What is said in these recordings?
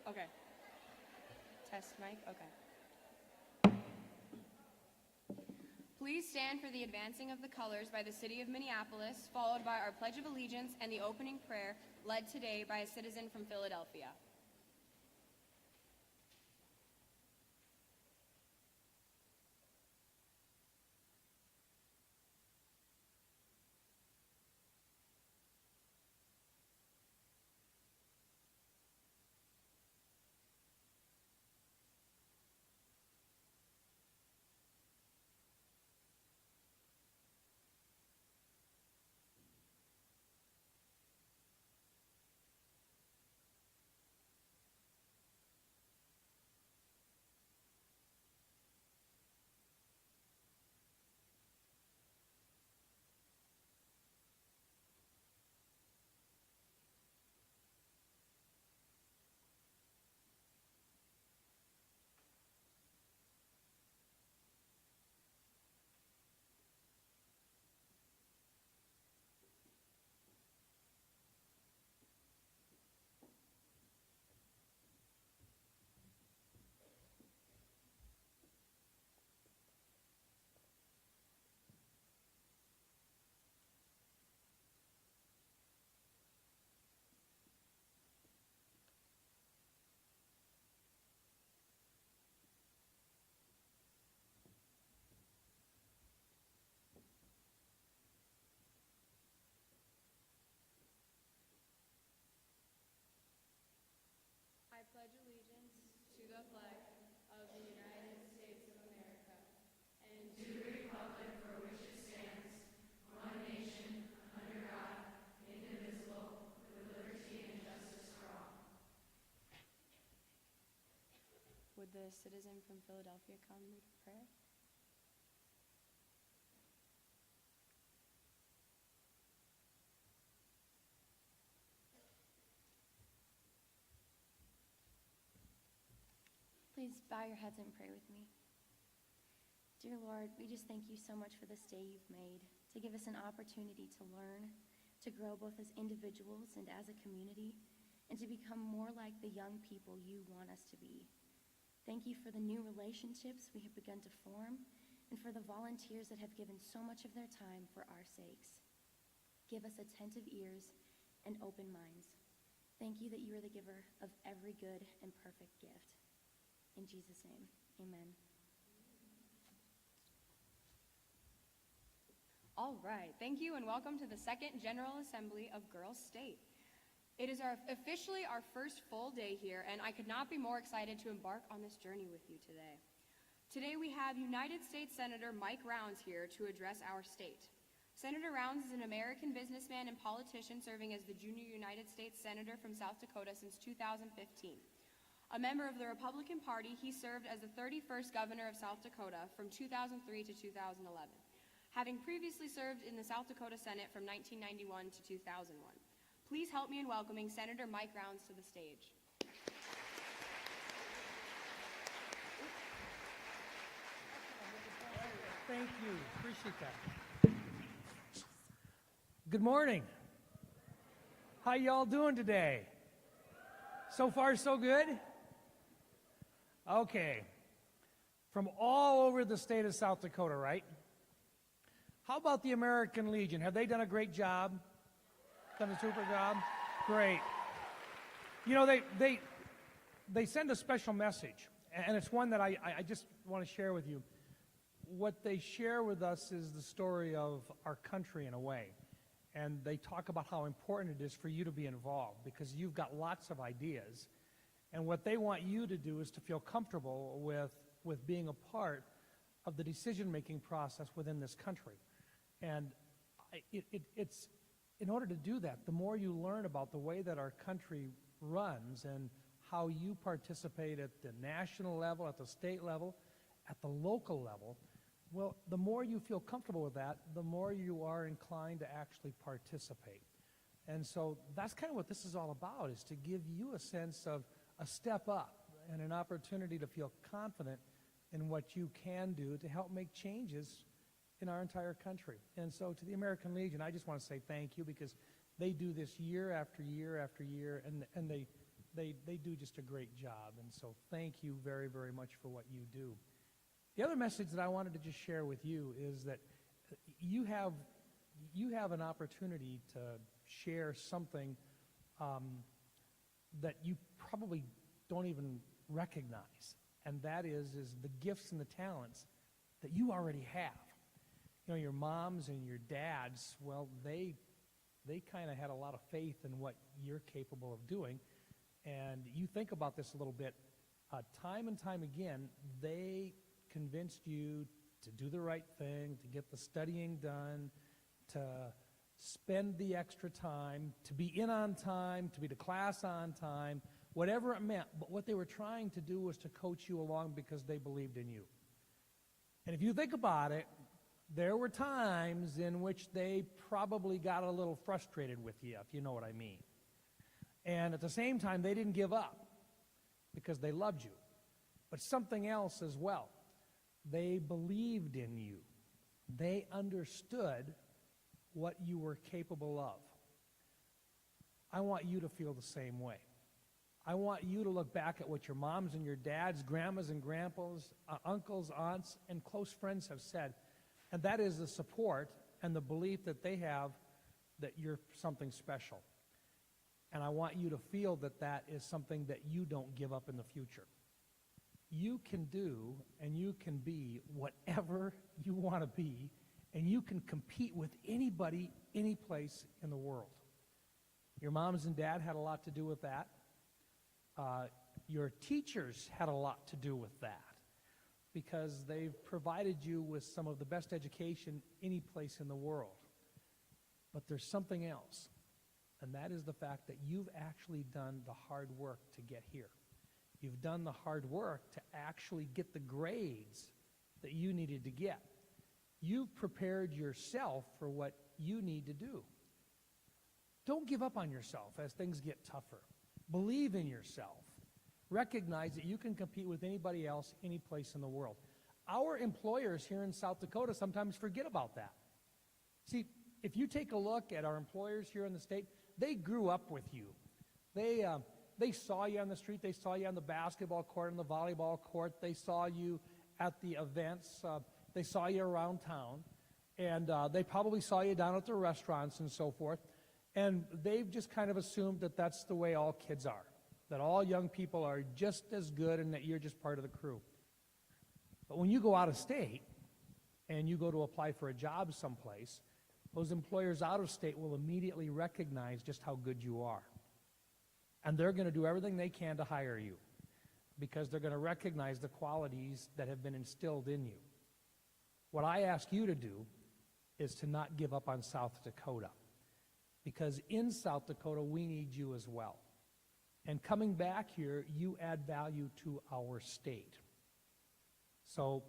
Okay. Test mic. Okay. Please stand for the advancing of the colors by the City of Minneapolis, followed by our Pledge of Allegiance and the opening prayer led today by a citizen from Philadelphia. I pledge allegiance to the flag of the United States of America and to the republic for which it stands, one nation, under God, indivisible, with liberty and justice for all. Would the citizen from Philadelphia come lead prayer? Please bow your heads and pray with me. Dear Lord, we just thank you so much for this day you've made, to give us an opportunity to learn, to grow both as individuals and as a community, and to become more like the young people you want us to be. Thank you for the new relationships we have begun to form, and for the volunteers that have given so much of their time for our sakes. Give us attentive ears and open minds. Thank you that you are the giver of every good and perfect gift. In Jesus' name, amen. All right, thank you and welcome to the Second General Assembly of Girls State. It is officially our first full day here, and I could not be more excited to embark on this journey with you today. Today we have United States Senator Mike Rounds here to address our state. Senator Rounds is an American businessman and politician serving as the junior United States Senator from South Dakota since 2015. A member of the Republican Party, he served as the 31st governor of South Dakota from 2003 to 2011, having previously served in the South Dakota Senate from 1991 to 2001. Please help me in welcoming Senator Mike Rounds to the stage. Thank you. Appreciate that. Good morning. How y'all doing today? So far, so good? Okay. From all over the state of South Dakota, right? How about the American Legion? Have they done a great job? Done a super job? Great. You know, they send a special message, and it's one that I just want to share with you. What they share with us is the story of our country in a way. And they talk about how important it is for you to be involved because you've got lots of ideas. And what they want you to do is to feel comfortable with being a part of the decision-making process within this country. And it's in order to do that, the more you learn about the way that our country runs and how you participate at the national level, at the state level, at the local level, well, the more you feel comfortable with that, the more you are inclined to actually participate. And so that's kind of what this is all about, is to give you a sense of a step up and an opportunity to feel confident in what you can do to help make changes in our entire country. And so to the American Legion, I just want to say thank you because they do this year after year after year, and they do just a great job. And so thank you very, very much for what you do. The other message that I wanted to just share with you is that you have an opportunity to share something that you probably don't even recognize, and that is the gifts and the talents that you already have. You know, your moms and your dads, well, they kind of had a lot of faith in what you're capable of doing, and you think about this a little bit. Time and time again, they convinced you to do the right thing, to get the studying done, to spend the extra time, to be in on time, to be to class on time, whatever it meant. But what they were trying to do was to coach you along because they believed in you. And if you think about it, there were times in which they probably got a little frustrated with you, if you know what I mean. And at the same time, they didn't give up because they loved you. But something else as well. They believed in you. They understood what you were capable of. I want you to feel the same way. I want you to look back at what your moms and your dads, grandmas and grandpas, uncles, aunts, and close friends have said, and that is the support and the belief that they have that you're something special. And I want you to feel that that is something that you don't give up in the future. You can do and you can be whatever you want to be, and you can compete with anybody, any place in the world. Your moms and dad had a lot to do with that. Your teachers had a lot to do with that because they've provided you with some of the best education any place in the world. But there's something else, and that is the fact that you've actually done the hard work to get here. You've done the hard work to actually get the grades that you needed to get. You've prepared yourself for what you need to do. Don't give up on yourself as things get tougher. Believe in yourself. Recognize that you can compete with anybody else, any place in the world. Our employers here in South Dakota sometimes forget about that. See, if you take a look at our employers here in the state, they grew up with you. They saw you on the street. They saw you on the basketball court and the volleyball court. They saw you at the events. They saw you around town. And they probably saw you down at the restaurants and so forth. And they've just kind of assumed that that's the way all kids are, that all young people are just as good and that you're just part of the crew. But when you go out of state and you go to apply for a job someplace, those employers out of state will immediately recognize just how good you are. And they're going to do everything they can to hire you because they're going to recognize the qualities that have been instilled in you. What I ask you to do is to not give up on South Dakota, because in South Dakota, we need you as well. And coming back here, you add value to our state. So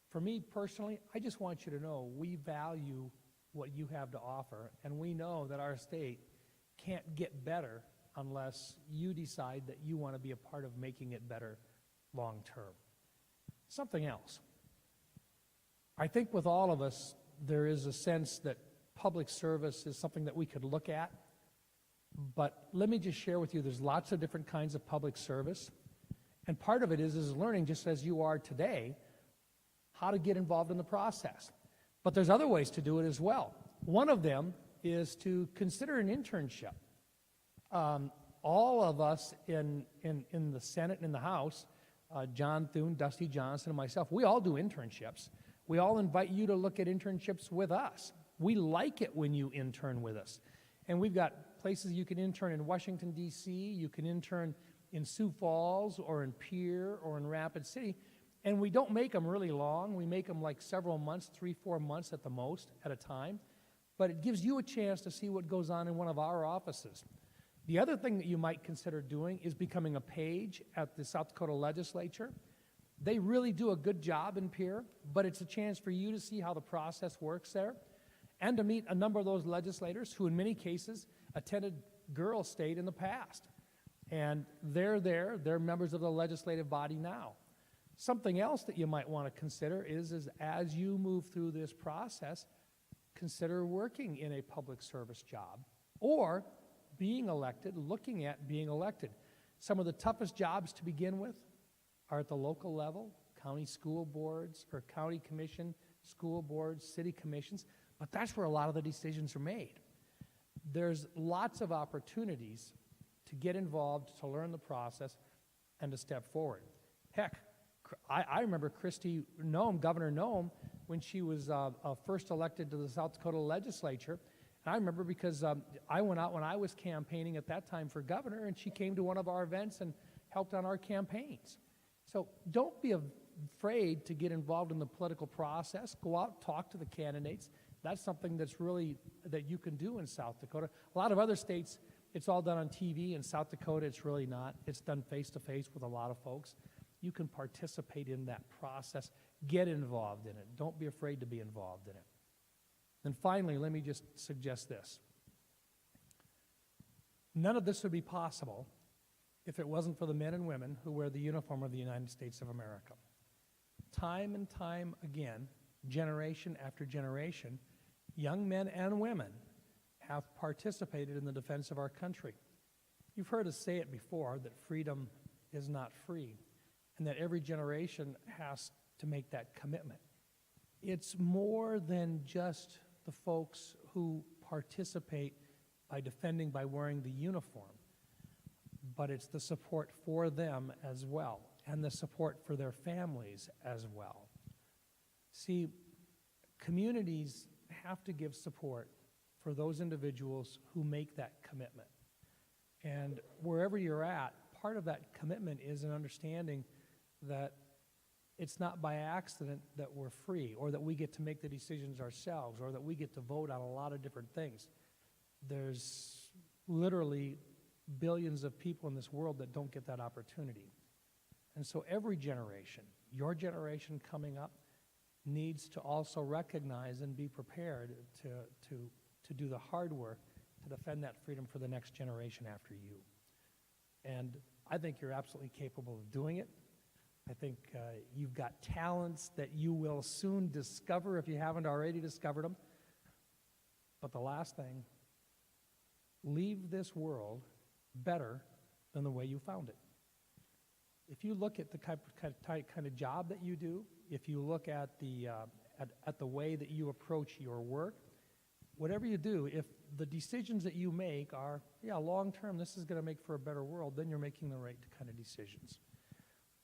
for me personally, I just want you to know we value what you have to offer, and we know that our state can't get better unless you decide that you want to be a part of making it better long term. Something else. I think with all of us, there is a sense that public service is something that we could look at, but let me just share with you, there's lots of different kinds of public service, and part of it is learning, just as you are today, how to get involved in the process. But there's other ways to do it as well. One of them is to consider an internship. All of us in the Senate and in the House, John Thune, Dusty Johnson, and myself, we all do internships. We all invite you to look at internships with us. We like it when you intern with us. And we've got places you can intern in Washington, D.C., you can intern in Sioux Falls or in Pierre or in Rapid City. And we don't make them really long. We make them like several months, 3-4 months at the most at a time. But it gives you a chance to see what goes on in one of our offices. The other thing that you might consider doing is becoming a page at the South Dakota legislature. They really do a good job in Pierre, but it's a chance for you to see how the process works there and to meet a number of those legislators who in many cases attended Girl State in the past. And they're there, they're members of the legislative body now. Something else that you might want to consider is as you move through this process, consider working in a public service job or being elected, looking at being elected. Some of the toughest jobs to begin with are at the local level, county school boards or county commission, school boards, city commissions, but that's where a lot of the decisions are made. There's lots of opportunities to get involved, to learn the process, and to step forward. Heck, I remember Christy Noem, Governor Noem, when she was first elected to the South Dakota legislature. And I remember because I went out when I was campaigning at that time for governor, and she came to one of our events and helped on our campaigns. So don't be afraid to get involved in the political process. Go out, talk to the candidates. That's something that's really, that you can do in South Dakota. A lot of other states, it's all done on TV. In South Dakota, it's really not. It's done face-to-face with a lot of folks. You can participate in that process. Get involved in it. Don't be afraid to be involved in it. And finally, let me just suggest this. None of this would be possible if it wasn't for the men and women who wear the uniform of the United States of America. Time and time again, generation after generation, young men and women have participated in the defense of our country. You've heard us say it before, that freedom is not free, and that every generation has to make that commitment. It's more than just the folks who participate by defending by wearing the uniform, but it's the support for them as well, and the support for their families as well. See, communities have to give support for those individuals who make that commitment. And wherever you're at, part of that commitment is an understanding that it's not by accident that we're free, or that we get to make the decisions ourselves, or that we get to vote on a lot of different things. There's literally billions of people in this world that don't get that opportunity. And so every generation, your generation coming up, needs to also recognize and be prepared to do the hard work to defend that freedom for the next generation after you. And I think you're absolutely capable of doing it. I think you've got talents that you will soon discover if you haven't already discovered them. But the last thing, leave this world better than the way you found it. If you look at the kind of job that you do, if you look at the way that you approach your work, whatever you do, if the decisions that you make are, long term, this is going to make for a better world, then you're making the right kind of decisions.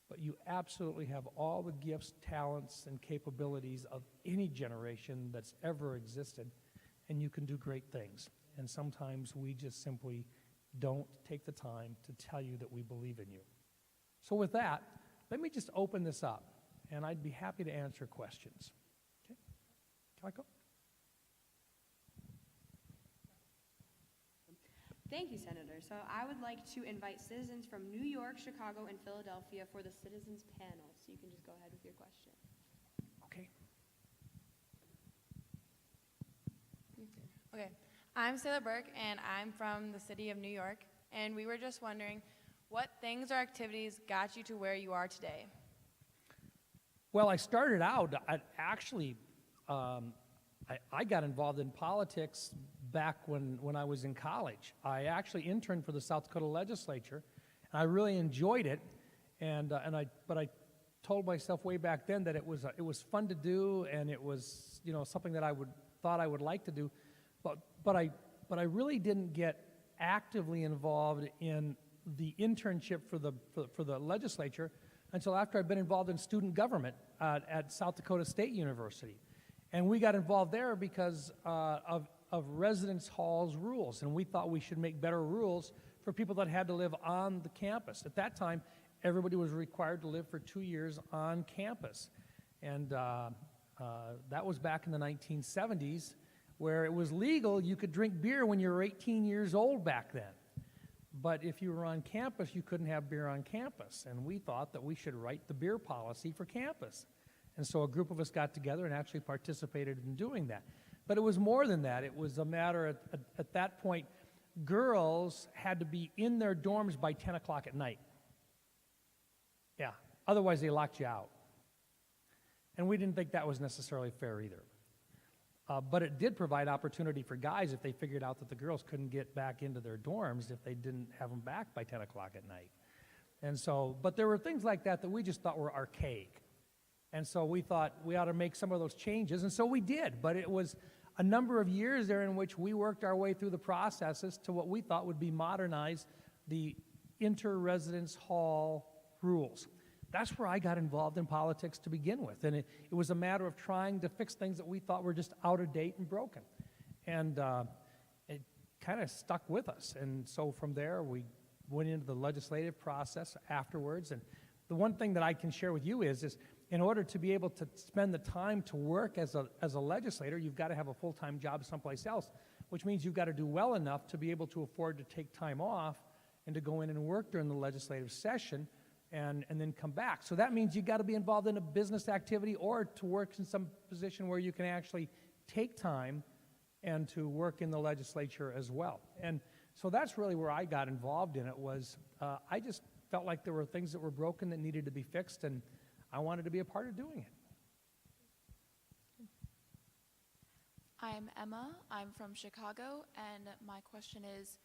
But you absolutely have all the gifts, talents, and capabilities of any generation that's ever existed, and you can do great things. And sometimes we just simply don't take the time to tell you that we believe in you. So with that, let me just open this up, and I'd be happy to answer questions. Okay? Can I go? Thank you, Senator. So I would like to invite citizens from New York, Chicago, and Philadelphia for the citizens panel. So you can just go ahead with your question. Okay. Okay, I'm Sayla Burke, and I'm from the city of New York, and we were just wondering, what things or activities got you to where you are today? Well, I started out, I got involved in politics back when I was in college. I actually interned for the South Dakota legislature, and I really enjoyed it. But I told myself way back then that it was fun to do, and it was something that I thought I would like to do. But I really didn't get actively involved in the internship for the legislature until after I'd been involved in student government at South Dakota State University. And we got involved there because of residence halls rules, and we thought we should make better rules for people that had to live on the campus. At that time, everybody was required to live for 2 years on campus. And that was back in the 1970s, where it was legal. You could drink beer when you were 18 years old back then. But if you were on campus, you couldn't have beer on campus. And we thought that we should write the beer policy for campus. And so a group of us got together and actually participated in doing that. But it was more than that. It was a matter at that point, girls had to be in their dorms by 10 o'clock at night. Yeah, otherwise they locked you out. And we didn't think that was necessarily fair either. But it did provide opportunity for guys if they figured out that the girls couldn't get back into their dorms if they didn't have them back by 10 o'clock at night. And so, but there were things like that that we just thought were archaic. And so we thought we ought to make some of those changes, and so we did. But it was a number of years there in which we worked our way through the processes to what we thought would be modernized, the inter-residence hall rules. That's where I got involved in politics to begin with, and it was a matter of trying to fix things that we thought were just out of date and broken. And it kind of stuck with us, and so from there we went into the legislative process afterwards. And the one thing that I can share with you is in order to be able to spend the time to work as a legislator, you've got to have a full-time job someplace else, which means you've got to do well enough to be able to afford to take time off and to go in and work during the legislative session and then come back. So that means you've got to be involved in a business activity or to work in some position where you can actually take time and to work in the legislature as well. And so that's really where I got involved in it. Was I just felt like there were things that were broken that needed to be fixed, and I wanted to be a part of doing it. I'm Emma. I'm from Chicago, and my question is,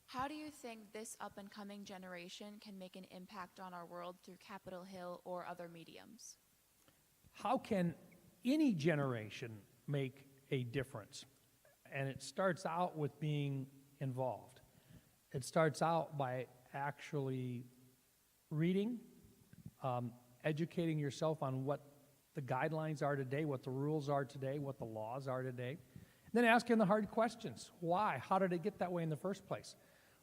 how do you think this up-and-coming generation can make an impact on our world through Capitol Hill or other mediums? How can any generation make a difference? And it starts out with being involved. It starts out by actually reading, educating yourself on what the guidelines are today, what the rules are today, what the laws are today. Then asking the hard questions. Why? How did it get that way in the first place?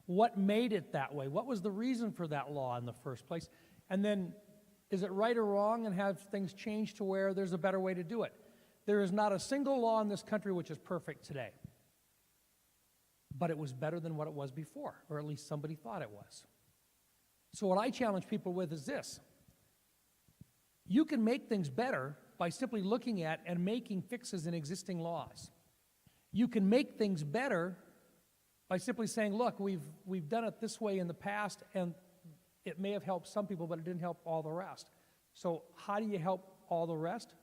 What made it that way? What was the reason for that law in the first place? And then, is it right or wrong, and have things changed to where there's a better way to do it? There is not a single law in this country which is perfect today. But it was better than what it was before, or at least somebody thought it was. So what I challenge people with is this. You can make things better by simply looking at and making fixes in existing laws. You can make things better by simply saying, look, we've done it this way in the past, and it may have helped some people, but it didn't help all the rest. So how do you help all the rest?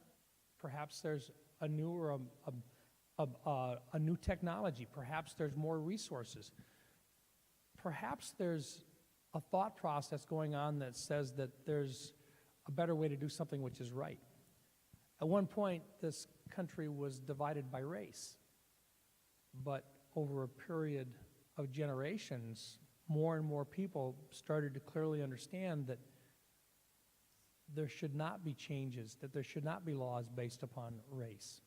Perhaps there's a new or a new technology. Perhaps there's more resources. Perhaps there's a thought process going on that says that there's a better way to do something which is right. At one point, this country was divided by race, but over a period of generations, more and more people started to clearly understand that there should not be changes, that there should not be laws based upon race.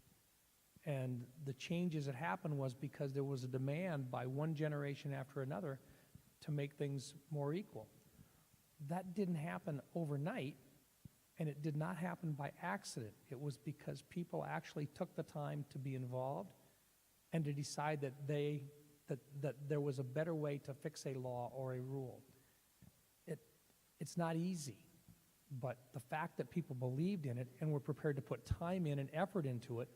And the changes that happened was because there was a demand by one generation after another to make things more equal. That didn't happen overnight, and it did not happen by accident. It was because people actually took the time to be involved and to decide that that there was a better way to fix a law or a rule. It's not easy, but the fact that people believed in it and were prepared to put time in and effort into it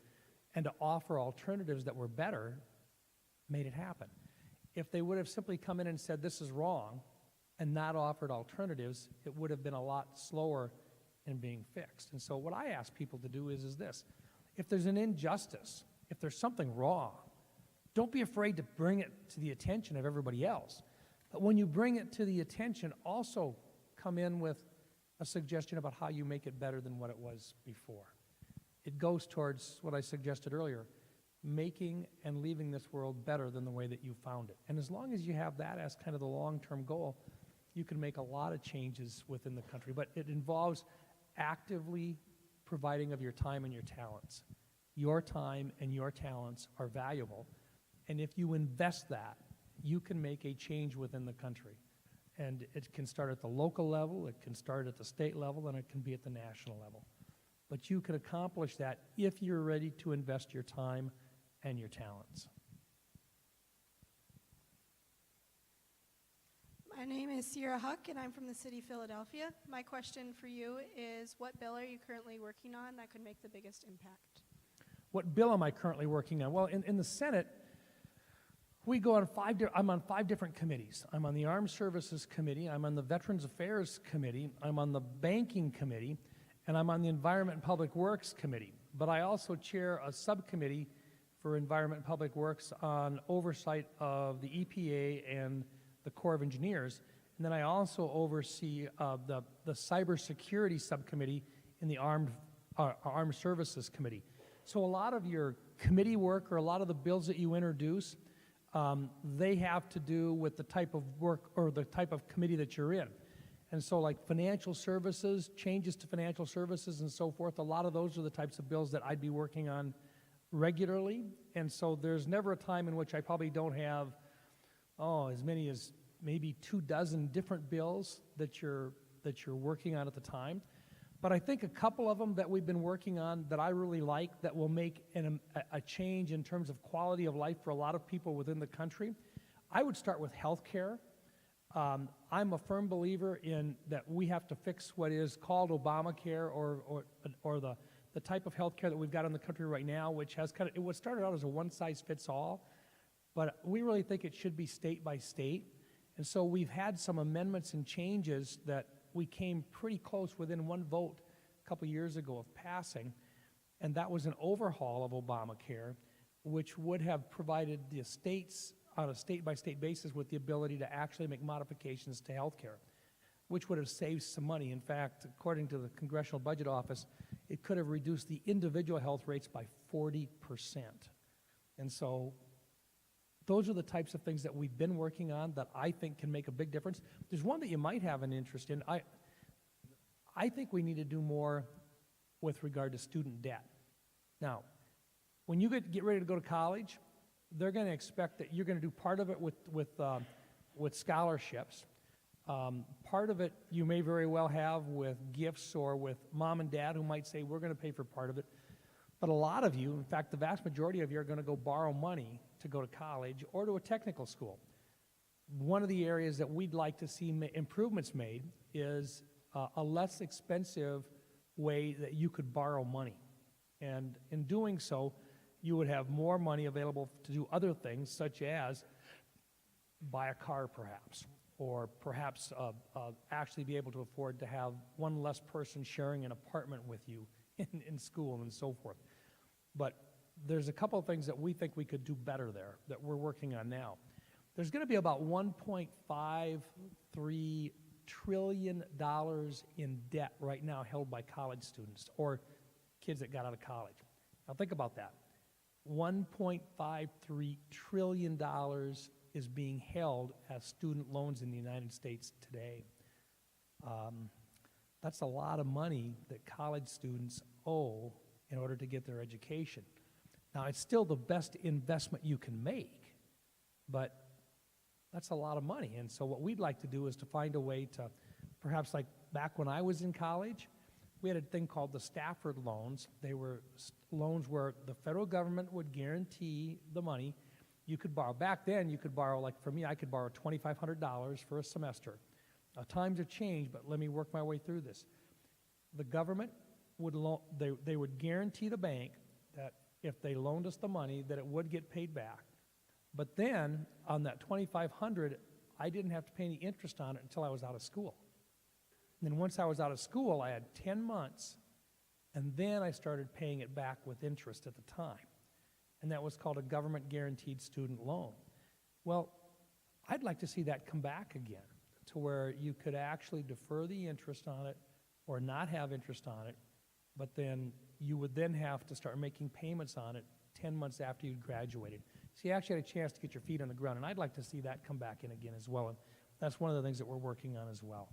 and to offer alternatives that were better made it happen. If they would have simply come in and said this is wrong and not offered alternatives, it would have been a lot slower in being fixed. And so what I ask people to do is this. If there's an injustice, if there's something wrong, don't be afraid to bring it to the attention of everybody else. But when you bring it to the attention, also come in with a suggestion about how you make it better than what it was before. It goes towards what I suggested earlier, making and leaving this world better than the way that you found it. And as long as you have that as kind of the long-term goal, you can make a lot of changes within the country. But it involves actively providing of your time and your talents. Your time and your talents are valuable. And if you invest that, you can make a change within the country. And it can start at the local level, it can start at the state level, and it can be at the national level. But you can accomplish that if you're ready to invest your time and your talents. My name is Sierra Huck, and I'm from the city of Philadelphia. My question for you is, what bill are you currently working on that could make the biggest impact? What bill am I currently working on? Well, in the Senate, we go on I'm on 5 different committees. I'm on the Armed Services Committee, I'm on the Veterans Affairs Committee, I'm on the Banking Committee, and I'm on the Environment and Public Works Committee. But I also chair a subcommittee for Environment and Public Works on oversight of the EPA and the Corps of Engineers. And then I also oversee the cybersecurity subcommittee in the Armed Services Committee. So a lot of your committee work or a lot of the bills that you introduce, they have to do with the type of work or the type of committee that you're in. And so like financial services, changes to financial services and so forth, a lot of those are the types of bills that I'd be working on regularly. And so there's never a time in which I probably don't have, as many as maybe 24 different bills that you're working on at the time. But I think a couple of them that we've been working on that I really like that will make a change in terms of quality of life for a lot of people within the country. I would start with health care. I'm a firm believer in that we have to fix what is called Obamacare or the type of health care that we've got in the country right now, which has it was started out as a one-size-fits-all, but we really think it should be state by state. And so we've had some amendments and changes that we came pretty close within one vote a couple years ago of passing, and that was an overhaul of Obamacare, which would have provided the states on a state-by-state basis with the ability to actually make modifications to health care, which would have saved some money. In fact, according to the Congressional Budget Office, it could have reduced the individual health rates by 40%. And so those are the types of things that we've been working on that I think can make a big difference. There's one that you might have an interest in. I think we need to do more with regard to student debt. Now, when you get ready to go to college, they're going to expect that you're going to do part of it with scholarships. Part of it you may very well have with gifts or with mom and dad who might say, we're going to pay for part of it. But a lot of you, in fact, the vast majority of you are going to go borrow money to go to college or to a technical school. One of the areas that we'd like to see improvements made is a less expensive way that you could borrow money. And in doing so, you would have more money available to do other things, such as buy a car perhaps, or perhaps actually be able to afford to have one less person sharing an apartment with you in school and so forth. But there's a couple of things that we think we could do better there that we're working on now. There's going to be about $1.53 trillion in debt right now held by college students or kids that got out of college. Now think about that. $1.53 trillion is being held as student loans in the United States today. That's a lot of money that college students owe in order to get their education. Now, it's still the best investment you can make, but that's a lot of money. And so what we'd like to do is to find a way to, perhaps like back when I was in college, we had a thing called the Stafford loans. They were loans where the federal government would guarantee the money. You could borrow. Back then, you could borrow, like for me, I could borrow $2,500 for a semester. Now, times have changed, but let me work my way through this. The government would they would guarantee the bank that if they loaned us the money, that it would get paid back. But then, on that $2,500, I didn't have to pay any interest on it until I was out of school. And then once I was out of school, I had 10 months, and then I started paying it back with interest at the time. And that was called a government-guaranteed student loan. Well, I'd like to see that come back again to where you could actually defer the interest on it or not have interest on it, but then you would then have to start making payments on it 10 months after you'd graduated. So you actually had a chance to get your feet on the ground, and I'd like to see that come back in again as well. And that's one of the things that we're working on as well.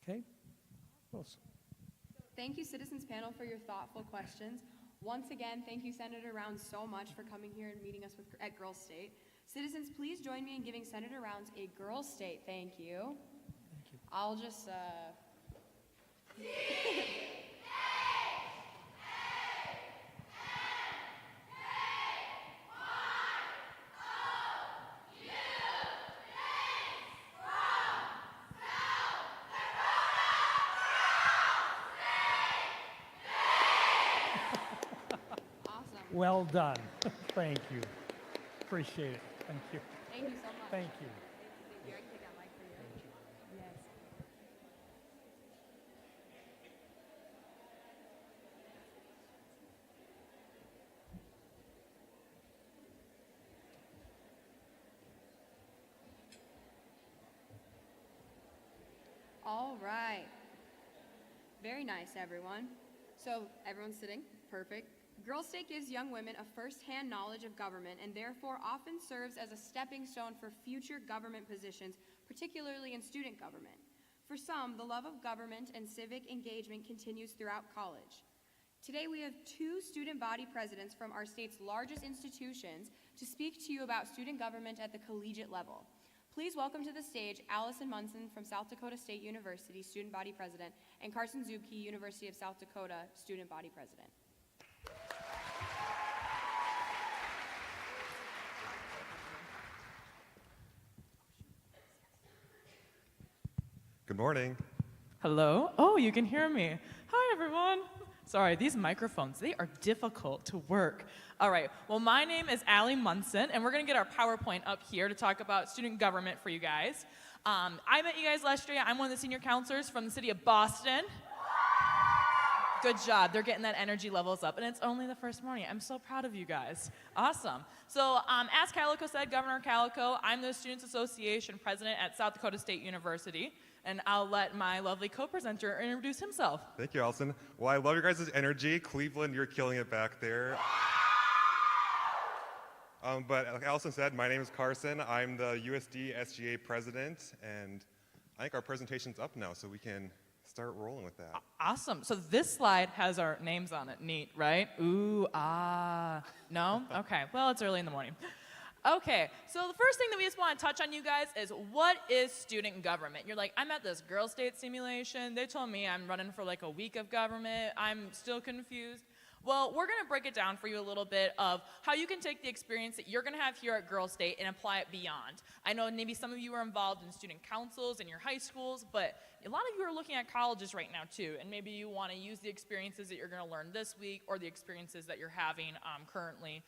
Okay? What else? Thank you, Citizens Panel, for your thoughtful questions. Once again, thank you, Senator Rounds, so much for coming here and meeting us at Girls State. Citizens, please join me in giving Senator Rounds a Girls State thank you. Thank you. I'll just... Well done. Thank you. Appreciate it. Thank you. Thank you so much. Thank you. Thank you. I can take that mic for you. Yes. All right. Very nice, everyone. So everyone's sitting, perfect. Girls State gives young women a first-hand knowledge of government and therefore often serves as a stepping stone for future government positions, particularly in student government. For some, the love of government and civic engagement continues throughout college. Today we have two student body presidents from our state's largest institutions to speak to you about student government at the collegiate level. Please welcome to the stage Allison Munson from South Dakota State University, Student Body President, and Carson Zubke, University of South Dakota, Student Body President. Good morning. Hello? Oh, you can hear me. Hi, everyone. Sorry, these microphones, they are difficult to work. All right, well, my name is Allie Munson, and we're going to get our PowerPoint up here to talk about student government for you guys. I met you guys last year. I'm one of the senior counselors from the city of Boston. Good job. They're getting that energy levels up, and it's only the first morning. I'm so proud of you guys. Awesome. So as Calico said, Governor Calico, I'm the Students Association president at South Dakota State University. And I'll let my lovely co-presenter introduce himself. Thank you, Allison. Well, I love your guys' energy. Cleveland, you're killing it back there. But like Allison said, my name is Carson. I'm the USD SGA president, and I think our presentation's up now, so we can start rolling with that. Awesome. So this slide has our names on it. Neat, right? Ooh, ah. No? Okay. Well, it's early in the morning. Okay, so the first thing that we just want to touch on, you guys, is what is student government? You're like, I'm at this Girls State simulation. They told me I'm running for like a week of government. I'm still confused. Well, we're going to break it down for you a little bit of how you can take the experience that you're going to have here at Girls State and apply it beyond. I know maybe some of you are involved in student councils in your high schools, but a lot of you are looking at colleges right now too, and maybe you want to use the experiences that you're going to learn this week or the experiences that you're having currently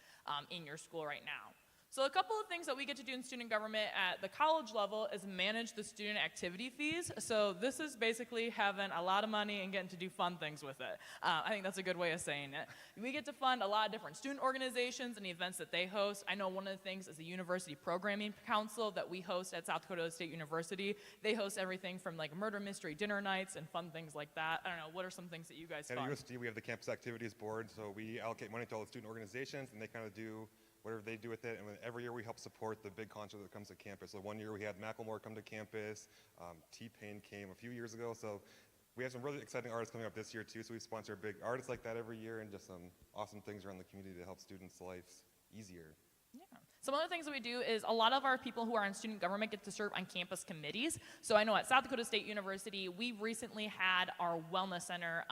in your school right now. So a couple of things that we get to do in student government at the college level is manage the student activity fees. So this is basically having a lot of money and getting to do fun things with it. I think that's a good way of saying it. We get to fund a lot of different student organizations and the events that they host. I know one of the things is the University Programming Council that we host at South Dakota State University. They host everything from like murder mystery dinner nights and fun things like that. I don't know, what are some things that you guys At fund? USD, we have the Campus Activities Board, so we allocate money to all the student organizations, and they kind of do whatever they do with it, and every year we help support the big concert that comes to campus. So one year we had Macklemore come to campus, T-Pain came a few years ago, so we have some really exciting artists coming up this year too, so we sponsor big artists like that every year and just some awesome things around the community to help students' lives easier. Yeah. Some other things that we do is a lot of our people who are in student government get to serve on campus committees. So I know at South Dakota State University, we recently had our wellness center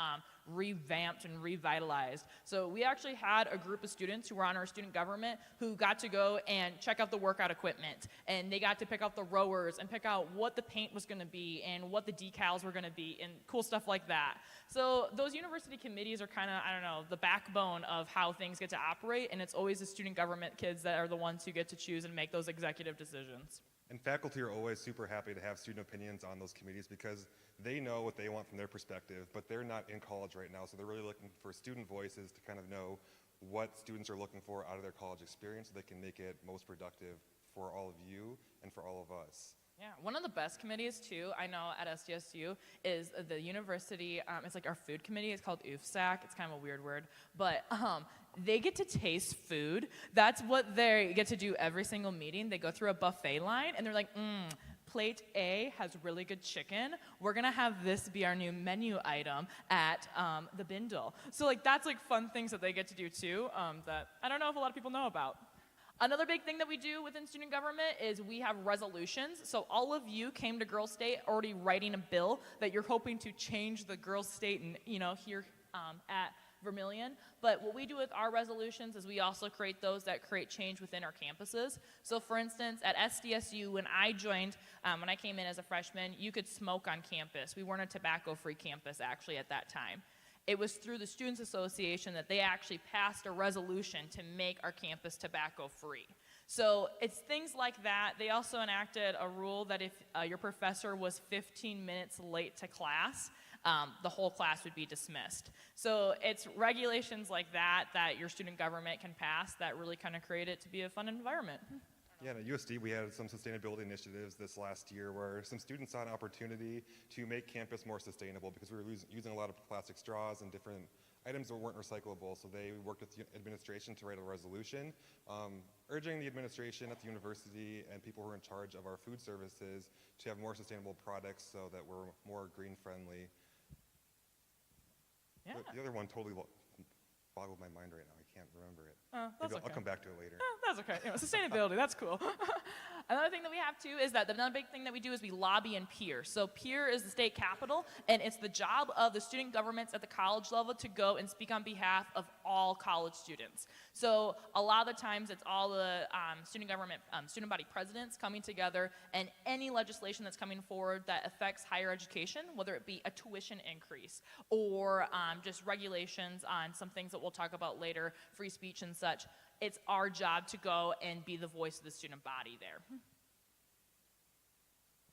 revamped and revitalized. So we actually had a group of students who were on our student government who got to go and check out the workout equipment. And they got to pick out the rowers and pick out what the paint was going to be and what the decals were going to be and cool stuff like that. So those university committees are kind of, I don't know, the backbone of how things get to operate. And it's always the student government kids that are the ones who get to choose and make those executive decisions. And faculty are always super happy to have student opinions on those committees because they know what they want from their perspective, but they're not in college right now, so they're really looking for student voices to kind of know what students are looking for out of their college experience so they can make it most productive for all of you and for all of us. Yeah, one of the best committees too, I know at SDSU, is the university, it's like our food committee, it's called UFSAC, it's kind of a weird word, but they get to taste food. That's what they get to do every single meeting. They go through a buffet line and they're like, plate A has really good chicken. We're gonna have this be our new menu item at the Bindle. So like that's like fun things that they get to do too that I don't know if a lot of people know about. Another big thing that we do within student government is we have resolutions. So all of you came to Girls State already writing a bill that you're hoping to change the Girls State and here at Vermilion. But what we do with our resolutions is we also create those that create change within our campuses. So for instance, at SDSU, when I joined, when I came in as a freshman, you could smoke on campus. We weren't a tobacco-free campus actually at that time. It was through the Students Association that they actually passed a resolution to make our campus tobacco-free. So it's things like that. They also enacted a rule that if your professor was 15 minutes late to class, the whole class would be dismissed. So it's regulations like that that your student government can pass that really kind of create it to be a fun environment. Yeah, at USD we had some sustainability initiatives this last year where some students saw an opportunity to make campus more sustainable because we were using a lot of plastic straws and different items that weren't recyclable. So they worked with the administration to write a resolution urging the administration at the university and people who are in charge of our food services to have more sustainable products so that we're more green friendly. Yeah. The other one totally boggled my mind right now. I can't remember it. That's Maybe okay. I'll come back to it later. That's okay. Sustainability, that's cool. Another thing that we have too is that another big thing that we do is we lobby in Peer. So Peer is the state capital, and it's the job of the student governments at the college level to go and speak on behalf of all college students. So a lot of the times it's all the student government, student body presidents coming together, and any legislation that's coming forward that affects higher education, whether it be a tuition increase or just regulations on some things that we'll talk about later, free speech and such. It's our job to go and be the voice of the student body there.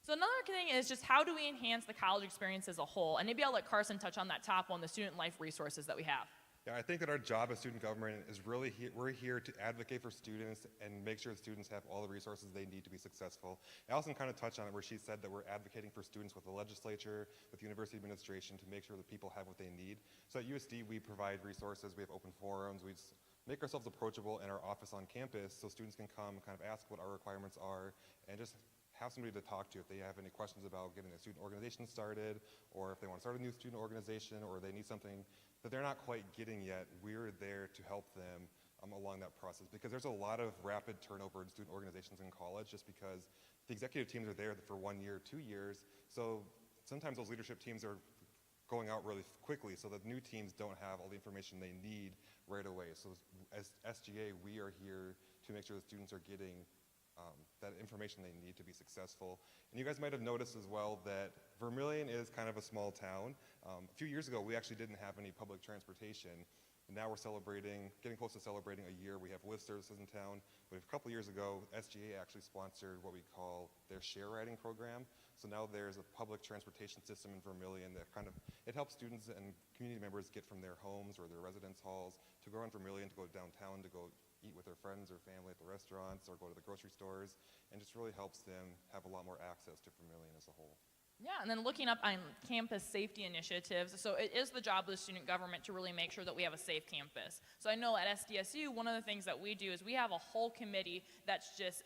So another thing is just how do we enhance the college experience as a whole? And maybe I'll let Carson touch on that top one, the student life resources that we have. Yeah, I think that our job as student government is really we're here to advocate for students and make sure students have all the resources they need to be successful. Allison kind of touched on it where she said that we're advocating for students with the legislature, with the university administration to make sure that people have what they need. So at USD we provide resources, we have open forums, we make ourselves approachable in our office on campus so students can come kind of ask what our requirements are and just have somebody to talk to if they have any questions about getting a student organization started, or if they want to start a new student organization, or they need something that they're not quite getting yet. We're there to help them along that process because there's a lot of rapid turnover in student organizations in college just because the executive teams are there for 1 year, 2 years. So sometimes those leadership teams are going out really quickly so that new teams don't have all the information they need right away. So as SGA, we are here to make sure that students are getting that information they need to be successful. And you guys might have noticed as well that Vermilion is kind of a small town. A few years ago, we actually didn't have any public transportation. And now we're celebrating, getting close to celebrating a year. We have lift services in town. But a couple years ago, SGA actually sponsored what we call their share riding program. So now there's a public transportation system in Vermilion that it helps students and community members get from their homes or their residence halls to go around Vermilion, to go downtown, to go eat with their friends or family at the restaurants or go to the grocery stores, and just really helps them have a lot more access to Vermilion as a whole. Yeah, and then looking up on campus safety initiatives, so it is the job of the student government to really make sure that we have a safe campus. So I know at SDSU, one of the things that we do is we have a whole committee that's just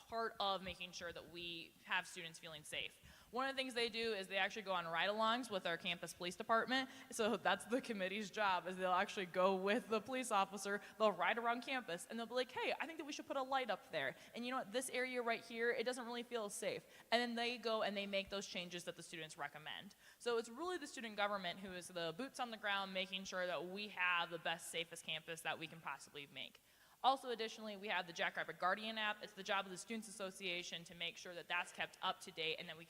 part of making sure that we have students feeling safe. One of the things they do is they actually go on ride-alongs with our campus police department. So that's the committee's job, is they'll actually go with the police officer, they'll ride around campus, and they'll be like, hey, I think that we should put a light up there. And you know what, this area right here, it doesn't really feel safe. And then they go and they make those changes that the students recommend. So it's really the student government who is the boots on the ground, making sure that we have the best, safest campus that we can possibly make. Also, additionally, we have the Jackrabbit Guardian app. It's the job of the Students Association to make sure that that's kept up to date and that we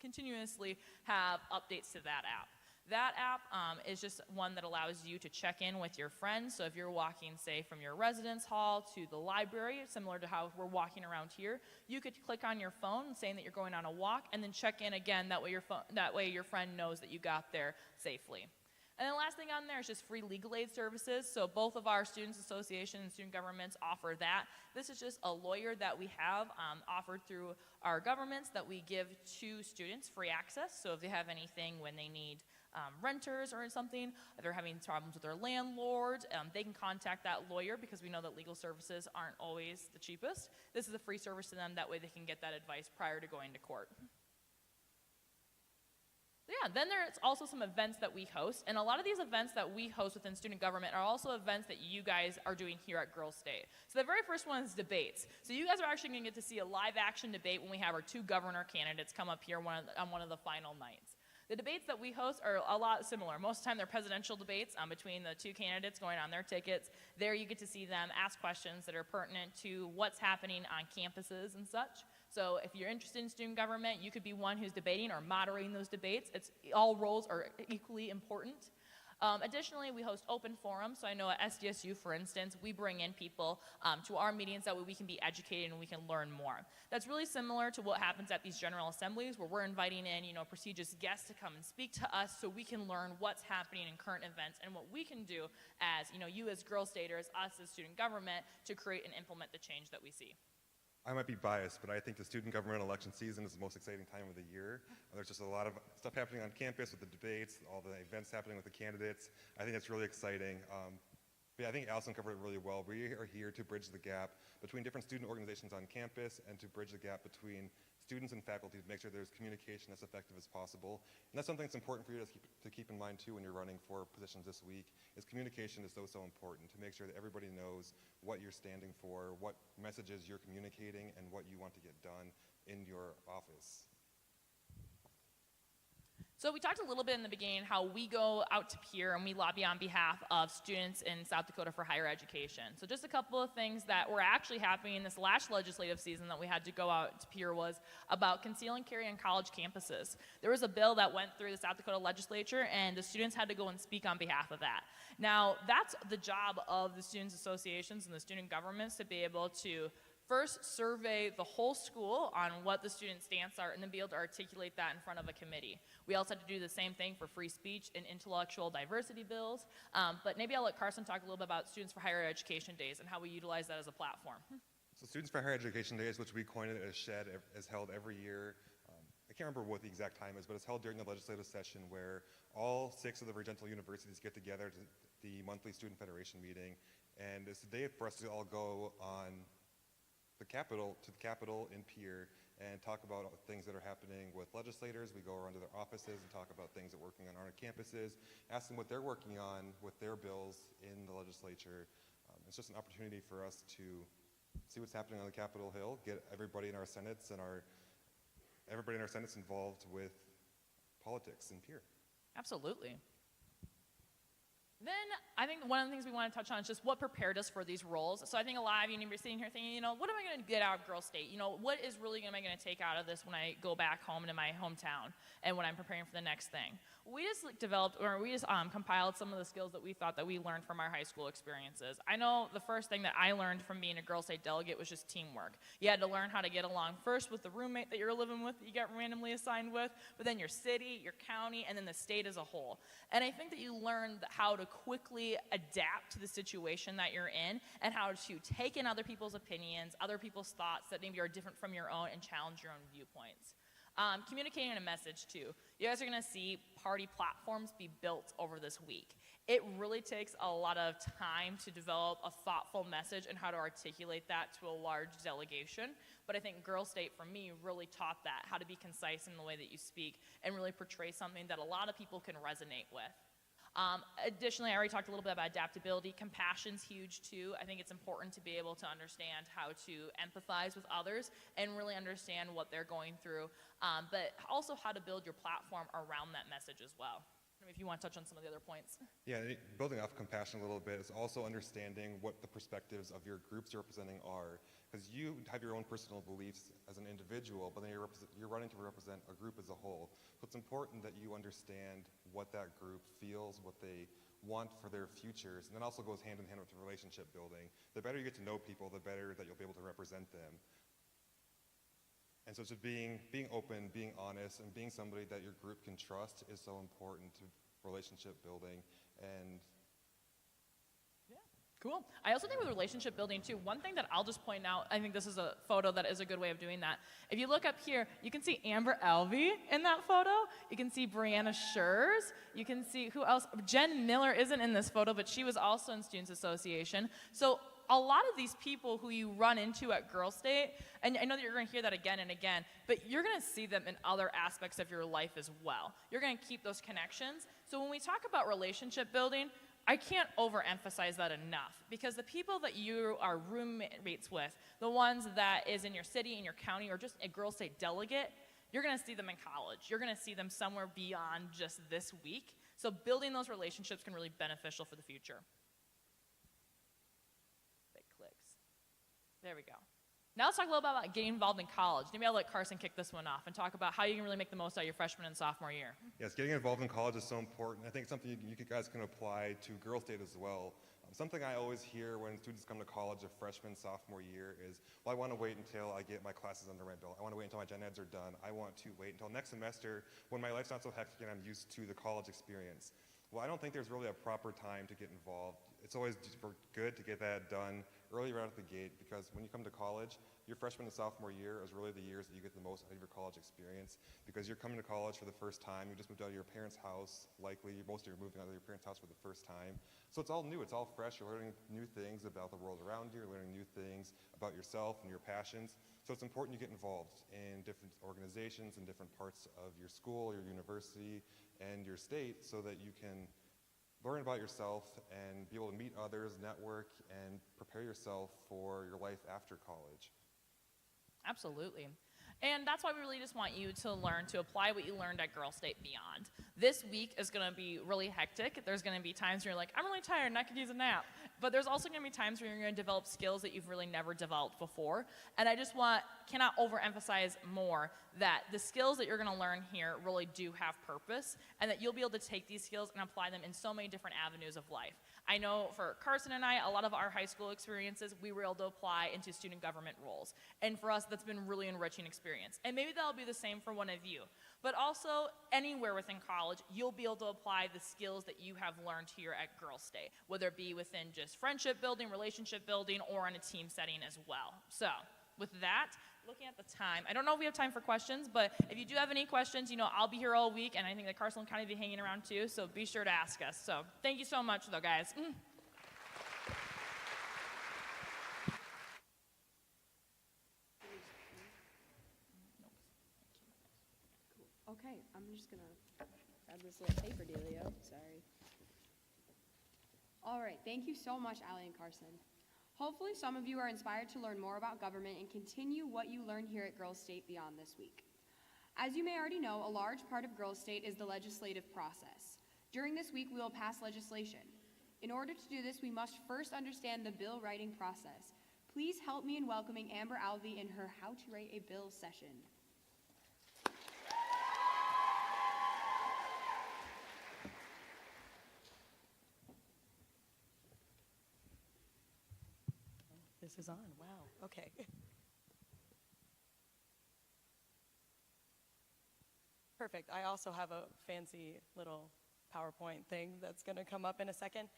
continuously have updates to that app. That app is just one that allows you to check in with your friends. So if you're walking, say, from your residence hall to the library, similar to how we're walking around here, you could click on your phone saying that you're going on a walk and then check in again. That way your friend knows that you got there safely. And then last thing on there is just free legal aid services. So both of our Students Association and student governments offer that. This is just a lawyer that we have offered through our governments that we give to students free access. So if they have anything when they need renters or something, if they're having problems with their landlord, they can contact that lawyer because we know that legal services aren't always the cheapest. This is a free service to them. That way they can get that advice prior to going to court. Yeah, then there's also some events that we host, and a lot of these events that we host within student government are also events that you guys are doing here at Girls State. So the very first one is debates. So you guys are actually going to get to see a live action debate when we have our 2 governor candidates come up here on one of the final nights. The debates that we host are a lot similar. Most of the time they're presidential debates between the 2 candidates going on their tickets. There you get to see them ask questions that are pertinent to what's happening on campuses and such. So if you're interested in student government, you could be one who's debating or moderating those debates. All roles are equally important. Additionally, we host open forums. So I know at SDSU, for instance, we bring in people to our meetings that way we can be educated and we can learn more. That's really similar to what happens at these general assemblies where we're inviting in, prestigious guests to come and speak to us so we can learn what's happening in current events and what we can do as, you as Girl Staters, us as student government, to create and implement the change that we see. I might be biased, but I think the student government election season is the most exciting time of the year. There's just a lot of stuff happening on campus with the debates, all the events happening with the candidates. I think that's really exciting. But yeah, I think Allison covered it really well. We are here to bridge the gap between different student organizations on campus and to bridge the gap between students and faculty to make sure there's communication as effective as possible. And that's something that's important for you to keep in mind too when you're running for positions this week, is communication is so important to make sure that everybody knows what you're standing for, what messages you're communicating, and what you want to get done in your office. So we talked a little bit in the beginning how we go out to peer and we lobby on behalf of students in South Dakota for higher education. So just a couple of things that were actually happening in this last legislative season that we had to go out to peer was about conceal and carry on college campuses. There was a bill that went through the South Dakota legislature and the students had to go and speak on behalf of that. Now that's the job of the students associations and the student governments to be able to first survey the whole school on what the student stance are and then be able to articulate that in front of a committee. We also had to do the same thing for free speech and intellectual diversity bills, but maybe I'll let Carson talk a little bit about Students for Higher Education Days and how we utilize that as a platform. So Students for Higher Education Days, which we coined it as SHED, is held every year. I can't remember what the exact time is, but it's held during the legislative session where all 6 of the Regenttal universities get together to the monthly Student Federation meeting, and it's a day for us to all go on to the Capitol in Pierre and talk about things that are happening with legislators. We go around to their offices and talk about things that are working on our campuses, ask them what they're working on with their bills in the legislature. It's just an opportunity for us to see what's happening on the Capitol Hill, get everybody in our senates and involved with politics in Pierre. Absolutely. Then I think one of the things we want to touch on is just what prepared us for these roles. So I think a lot of you are sitting here thinking, what am I going to get out of Girl State? What is really am I going to take out of this when I go back home to my hometown and when I'm preparing for the next thing? We just compiled some of the skills that we thought that we learned from our high school experiences. I know the first thing that I learned from being a Girl State delegate was just teamwork. You had to learn how to get along first with the roommate that you're living with that you get randomly assigned with, but then your city, your county, and then the state as a whole. And I think that you learned how to quickly adapt to the situation that you're in and how to take in other people's opinions, other people's thoughts that maybe are different from your own and challenge your own viewpoints. Communicating a message too. You guys are going to see party platforms be built over this week. It really takes a lot of time to develop a thoughtful message and how to articulate that to a large delegation. But I think Girl State, for me, really taught that, how to be concise in the way that you speak and really portray something that a lot of people can resonate with. Additionally, I already talked a little bit about adaptability. Compassion's huge too. I think it's important to be able to understand how to empathize with others and really understand what they're going through, but also how to build your platform around that message as well. If you want to touch on some of the other points. Yeah, building off compassion a little bit is also understanding what the perspectives of your groups you're representing are. Because you have your own personal beliefs as an individual, but then you're running to represent a group as a whole. So it's important that you understand what that group feels, what they want for their futures, and then also goes hand in hand with the relationship building. The better you get to know people, the better that you'll be able to represent them. And so just being open, being honest, and being somebody that your group can trust is so important to relationship building. And cool. I also think with relationship building too, one thing that I'll just point out, I think this is a photo that is a good way of doing that. If you look up here, you can see Amber Elvey in that photo. You can see Brianna Schurz. You can see who else? Jen Miller isn't in this photo, but she was also in Students Association. So a lot of these people who you run into at Girl State, and I know that you're going to hear that again and again, but you're going to see them in other aspects of your life as well. You're going to keep those connections. So when we talk about relationship building, I can't overemphasize that enough, because the people that you are roommates with, the ones that is in your city, in your county, or just a Girl State delegate, you're going to see them in college. You're going to see them somewhere beyond just this week. So building those relationships can really be beneficial for the future. Big clicks. There we go. Now let's talk a little bit about getting involved in college. Maybe I'll let Carson kick this one off and talk about how you can really make the most out of your freshman and sophomore year. yes, getting involved in college is so important. I think it's something you guys can apply to Girl State as well. Something I always hear when students come to college a freshman, sophomore year is, well, I want to wait until I get my classes under my belt. I want to wait until my gen eds are done. I want to wait until next semester when my life's not so hectic and I'm used to the college experience. Well, I don't think there's really a proper time to get involved. It's always good to get that done early right out the gate, because when you come to college, your freshman and sophomore year is really the years that you get the most out of your college experience, because you're coming to college for the first time. You just moved out of your parents' house, likely. Most of you are moving out of your parents' house for the first time. So it's all new, it's all fresh. You're learning new things about the world around you. You're learning new things about yourself and your passions. So it's important you get involved in different organizations and different parts of your school, your university, and your state, so that you can learn about yourself and be able to meet others, network, and prepare yourself for your life after college. Absolutely. And that's why we really just want you to learn to apply what you learned at Girl State Beyond. This week is going to be really hectic. There's going to be times where you're like, I'm really tired and I could use a nap. But there's also going to be times where you're going to develop skills that you've really never developed before. And I just cannot overemphasize more that the skills that you're going to learn here really do have purpose, and that you'll be able to take these skills and apply them in so many different avenues of life. I know for Carson and I, a lot of our high school experiences, we were able to apply into student government roles. And for us, that's been a really enriching experience. And maybe that'll be the same for one of you. But also, anywhere within college, you'll be able to apply the skills that you have learned here at Girl State, whether it be within just friendship building, relationship building, or in a team setting as well. So, with that, looking at the time, I don't know if we have time for questions, but if you do have any questions, I'll be here all week, and I think that Carson will kind of be hanging around too, so be sure to ask us. So, thank you so much, though, guys. Okay, I'm just gonna grab this little paper dealio. Sorry. All right, thank you so much, Allie and Carson. Hopefully some of you are inspired to learn more about government and continue what you learned here at Girls State Beyond this week. As you may already know, a large part of Girls State is the legislative process. During this week, we will pass legislation. In order to do this, we must first understand the bill writing process. Please help me in welcoming Amber Alvey in her How to Write a Bill session. This is on, wow, okay. Perfect, I also have a fancy little PowerPoint thing that's gonna come up in a second.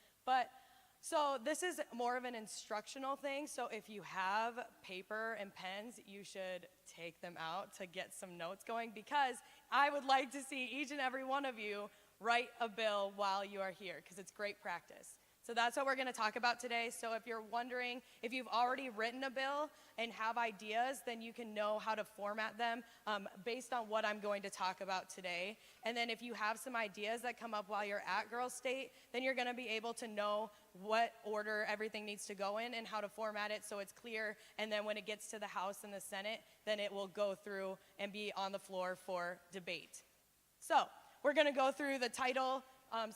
So this is more of an instructional thing, so if you have paper and pens, you should take them out to get some notes going, because I would like to see each and every one of you write a bill while you are here, because it's great practice. So that's what we're going to talk about today. So if you're wondering if you've already written a bill and have ideas, then you can know how to format them based on what I'm going to talk about today. And then if you have some ideas that come up while you're at Girls State, then you're going to be able to know what order everything needs to go in and how to format it so it's clear. And then when it gets to the House and the Senate, then it will go through and be on the floor for debate. So we're going to go through the title,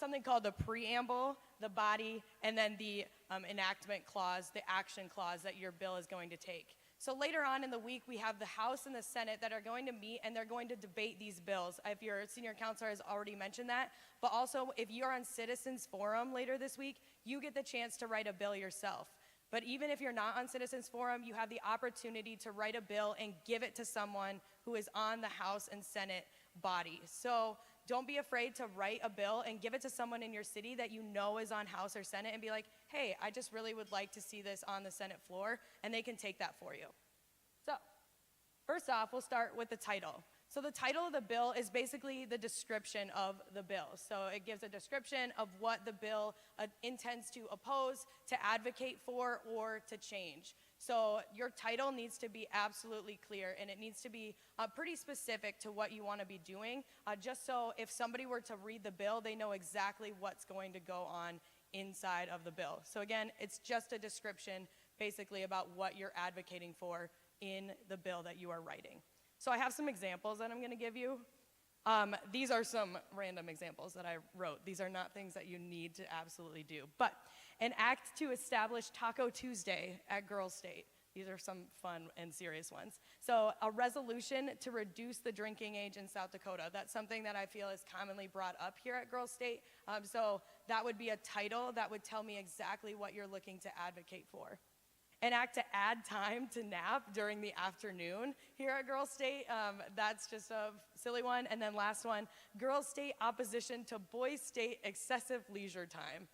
something called the preamble, the body, and then the enactment clause, the action clause that your bill is going to take. So later on in the week, we have the House and the Senate that are going to meet, and they're going to debate these bills. If your senior counselor has already mentioned that, but also if you're on Citizens Forum later this week, you get the chance to write a bill yourself. But even if you're not on Citizens Forum, you have the opportunity to write a bill and give it to someone who is on the House and Senate body. So don't be afraid to write a bill and give it to someone in your city that you know is on House or Senate and be like, hey, I just really would like to see this on the Senate floor, and they can take that for you. So, first off, we'll start with the title. So the title of the bill is basically the description of the bill. So it gives a description of what the bill intends to oppose, to advocate for, or to change. So your title needs to be absolutely clear, and it needs to be pretty specific to what you want to be doing, just so if somebody were to read the bill, they know exactly what's going to go on inside of the bill. So again, it's just a description basically about what you're advocating for in the bill that you are writing. So I have some examples that I'm going to give you. These are some random examples that I wrote. These are not things that you need to absolutely do. But an act to establish Taco Tuesday at Girls State. These are some fun and serious ones. So a resolution to reduce the drinking age in South Dakota. That's something that I feel is commonly brought up here at Girls State. So that would be a title that would tell me exactly what you're looking to advocate for. An act to add time to nap during the afternoon here at Girls State. That's just a silly one. And then last one, Girls State opposition to Boys State excessive leisure time.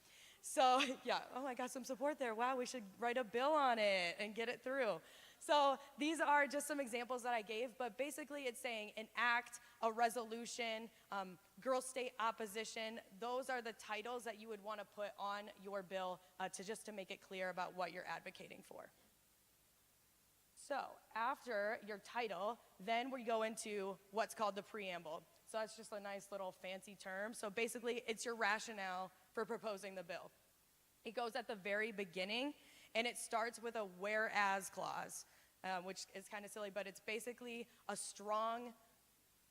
So yeah, oh, I got some support there. Wow, we should write a bill on it and get it through. So these are just some examples that I gave, but basically it's saying an act, a resolution, girl state opposition. Those are the titles that you would want to put on your bill to make it clear about what you're advocating for. So after your title, then we go into what's called the preamble. So that's just a nice little fancy term. So basically it's your rationale for proposing the bill. It goes at the very beginning, and it starts with a whereas clause, which is kind of silly, but it's basically a strong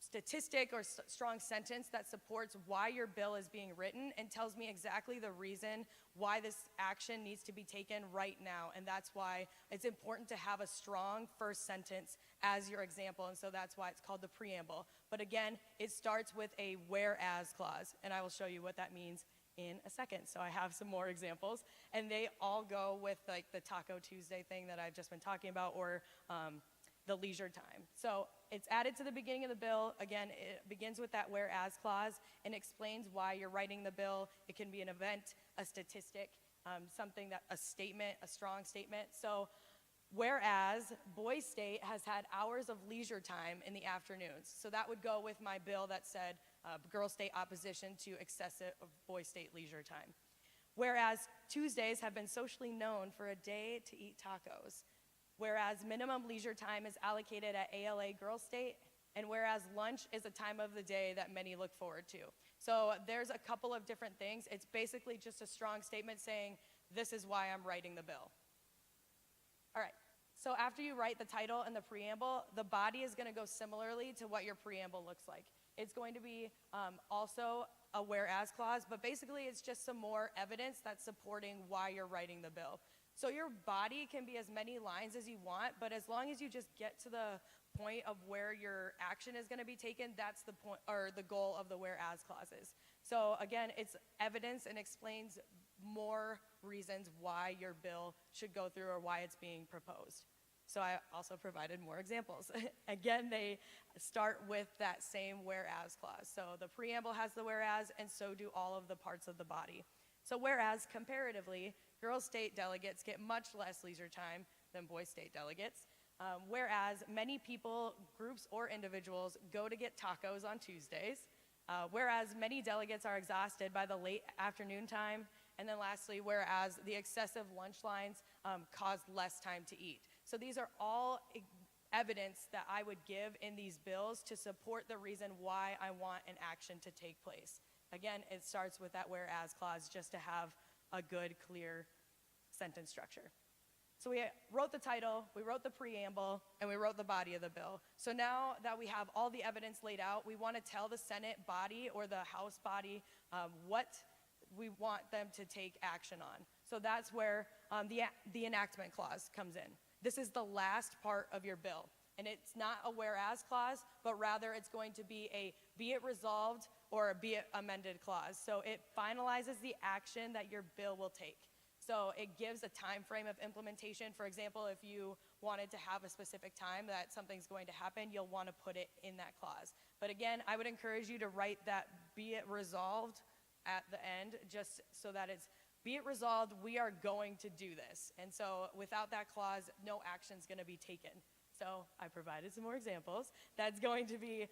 statistic or strong sentence that supports why your bill is being written and tells me exactly the reason why this action needs to be taken right now. And that's why it's important to have a strong first sentence as your example, and so that's why it's called the preamble. But again, it starts with a whereas clause, and I will show you what that means in a second. So I have some more examples, and they all go with like the Taco Tuesday thing that I've just been talking about, or the leisure time. So it's added to the beginning of the bill. Again, it begins with that whereas clause and explains why you're writing the bill. It can be an event, a statistic, a statement, a strong statement. So whereas Boys State has had hours of leisure time in the afternoons. So that would go with my bill that said Girls State opposition to excessive Boys State leisure time. Whereas Tuesdays have been socially known for a day to eat tacos. Whereas minimum leisure time is allocated at ALA Girls State, and whereas lunch is a time of the day that many look forward to. So there's a couple of different things. It's basically just a strong statement saying, this is why I'm writing the bill. All right, so after you write the title and the preamble, the body is gonna go similarly to what your preamble looks like. It's going to be also a whereas clause, but basically it's just some more evidence that's supporting why you're writing the bill. So your body can be as many lines as you want, but as long as you just get to the point of where your action is gonna be taken, that's the point, or the goal of the whereas clauses. So again, it's evidence and explains more reasons why your bill should go through or why it's being proposed. So I also provided more examples. Again, they start with that same whereas clause. So the preamble has the whereas, and so do all of the parts of the body. So whereas, comparatively, Girls State delegates get much less leisure time than Boys State delegates. Whereas many people, groups or individuals, go to get tacos on Tuesdays. Whereas many delegates are exhausted by the late afternoon time. And then lastly, whereas the excessive lunch lines cause less time to eat. So these are all evidence that I would give in these bills to support the reason why I want an action to take place. Again, it starts with that whereas clause just to have a good, clear sentence structure. So we wrote the title, we wrote the preamble, and we wrote the body of the bill. So now that we have all the evidence laid out, we want to tell the Senate body or the House body what we want them to take action on. So that's where the enactment clause comes in. This is the last part of your bill. And it's not a whereas clause, but rather it's going to be a be it resolved or a be it amended clause. So it finalizes the action that your bill will take. So it gives a time frame of implementation. For example, if you wanted to have a specific time that something's going to happen, you'll want to put it in that clause. But again, I would encourage you to write that be it resolved at the end, just so that it's be it resolved, we are going to do this. And so without that clause, no action's going to be taken. So I provided some more examples. That's going to be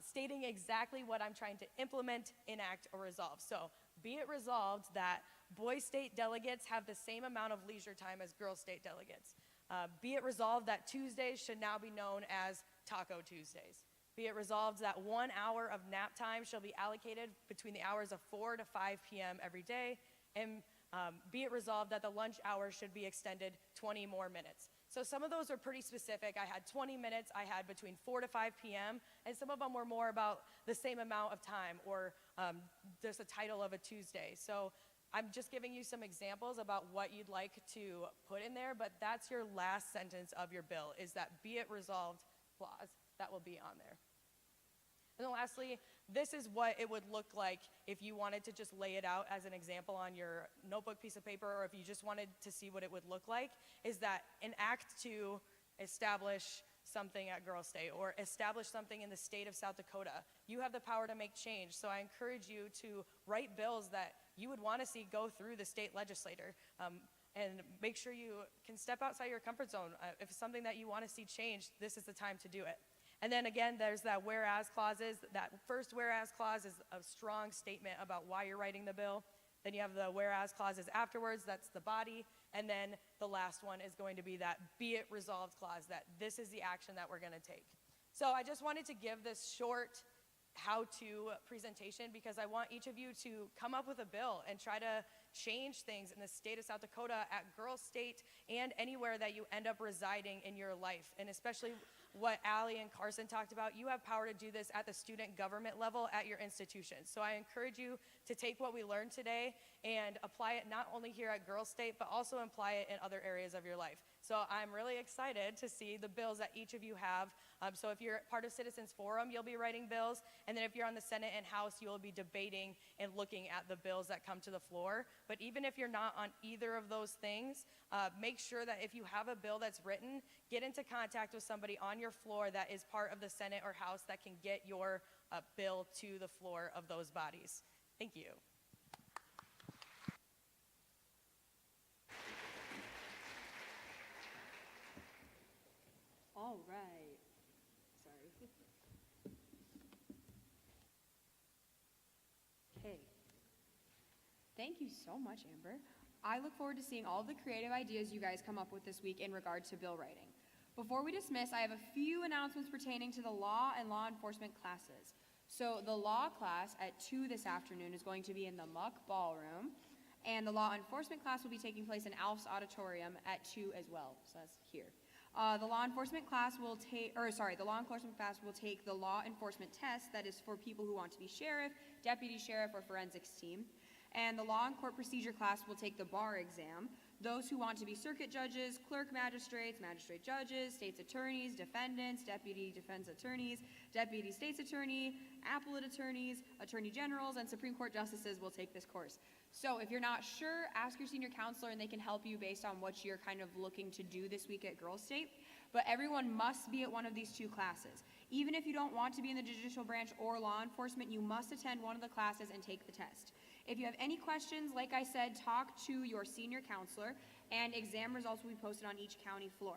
stating exactly what I'm trying to implement, enact, or resolve. So be it resolved that Boys State delegates have the same amount of leisure time as Girls State delegates. Be it resolved that Tuesdays should now be known as Taco Tuesdays. Be it resolved that 1 hour of nap time shall be allocated between the hours of 4 to 5 p.m. every day. And be it resolved that the lunch hour should be extended 20 more minutes. So some of those are pretty specific. I had 20 minutes, I had between 4 to 5 p.m., and some of them were more about the same amount of time or just the title of a Tuesday. So I'm just giving you some examples about what you'd like to put in there, but that's your last sentence of your bill, is that be it resolved clause that will be on there. And then lastly, this is what it would look like if you wanted to just lay it out as an example on your notebook piece of paper, or if you just wanted to see what it would look like, is that an act to establish something at Girls State or establish something in the state of South Dakota. You have the power to make change, so I encourage you to write bills that you would want to see go through the state legislator. And make sure you can step outside your comfort zone. If it's something that you want to see changed, this is the time to do it. And then again, there's that whereas clauses. That first whereas clause is a strong statement about why you're writing the bill. Then you have the whereas clauses afterwards, that's the body. And then the last one is going to be that be it resolved clause, that this is the action that we're going to take. So I just wanted to give this short how-to presentation because I want each of you to come up with a bill and try to change things in the state of South Dakota at Girls State and anywhere that you end up residing in your life. And especially what Allie and Carson talked about, you have power to do this at the student government level at your institution. So I encourage you to take what we learned today and apply it not only here at Girls State, but also apply it in other areas of your life. So I'm really excited to see the bills that each of you have. So if you're part of Citizens Forum, you'll be writing bills. And then if you're on the Senate and House, you'll be debating and looking at the bills that come to the floor. But even if you're not on either of those things, make sure that if you have a bill that's written, get into contact with somebody on your floor that is part of the Senate or House that can get your bill to the floor of those bodies. Thank you. All right. Sorry. Okay. Thank you so much, Amber. I look forward to seeing all of the creative ideas you guys come up with this week in regard to bill writing. Before we dismiss, I have a few announcements pertaining to the law and law enforcement classes. So the law class at 2 this afternoon is going to be in the Muck Ballroom, and the law enforcement class will be taking place in Alf's Auditorium at 2 as well, so that's here. The law enforcement class will take the law enforcement test that is for people who want to be sheriff, deputy sheriff, or forensics team. And the law and court procedure class will take the bar exam. Those who want to be circuit judges, clerk magistrates, magistrate judges, state's attorneys, defendants, deputy defense attorneys, deputy state's attorney, appellate attorneys, attorney generals, and Supreme Court justices will take this course. So if you're not sure, ask your senior counselor and they can help you based on what you're kind of looking to do this week at Girls State. But everyone must be at one of these 2 classes. Even if you don't want to be in the judicial branch or law enforcement, you must attend one of the classes and take the test. If you have any questions, like I said, talk to your senior counselor, and exam results will be posted on each county floor.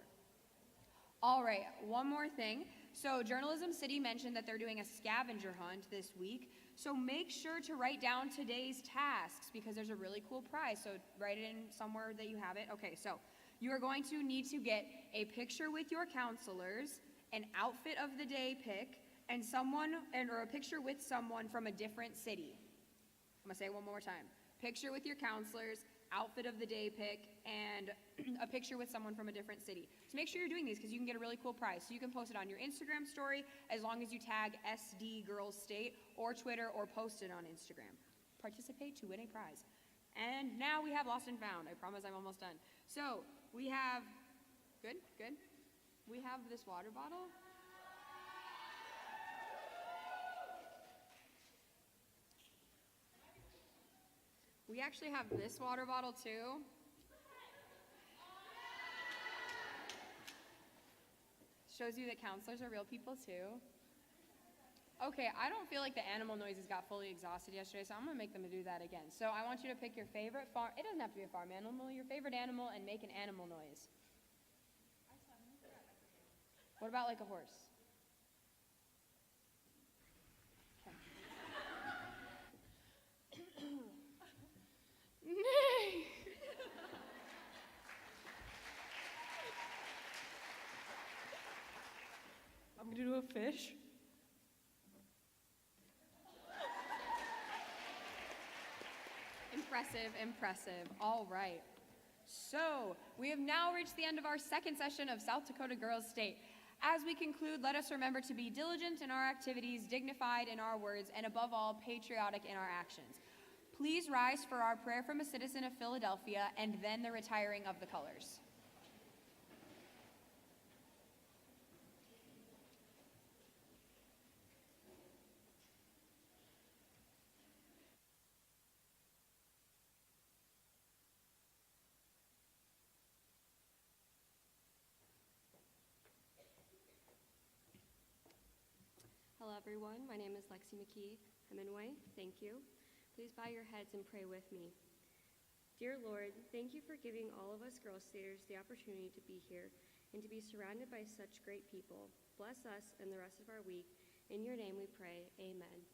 All right, one more thing. So Journalism City mentioned that they're doing a scavenger hunt this week. So make sure to write down today's tasks because there's a really cool prize. So write it in somewhere that you have it. Okay, so you are going to need to get a picture with your counselors, an outfit of the day pick, and or a picture with someone from a different city. I'm gonna say it one more time. Picture with your counselors, outfit of the day pick, and a picture with someone from a different city. So make sure you're doing these because you can get a really cool prize. So you can post it on your Instagram story as long as you tag SD Girls State or Twitter or post it on Instagram. Participate to win a prize. And now we have Lost and Found. I promise I'm almost done. So we have, good. We have this water bottle. We actually have this water bottle too. Shows you that counselors are real people too. Okay, I don't feel like the animal noises got fully exhausted yesterday, so I'm gonna make them do that again. So I want you to pick your favorite farm, it doesn't have to be a farm animal, your favorite animal, and make an animal noise. What about like a horse? Nay! I'm gonna do a fish. Impressive. All right. So, we have now reached the end of our second session of South Dakota Girls State. As we conclude, let us remember to be diligent in our activities, dignified in our words, and above all, patriotic in our actions. Please rise for our prayer from a citizen of Philadelphia and then the retiring of the colors. Hello everyone, my name is Lexi McKee Hemingway, thank you. Please bow your heads and pray with me. Dear Lord, thank you for giving all of us Girl Staters the opportunity to be here and to be surrounded by such great people. Bless us and the rest of our week. In your name we pray, amen.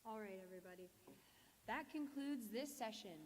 All right, everybody. That concludes this session.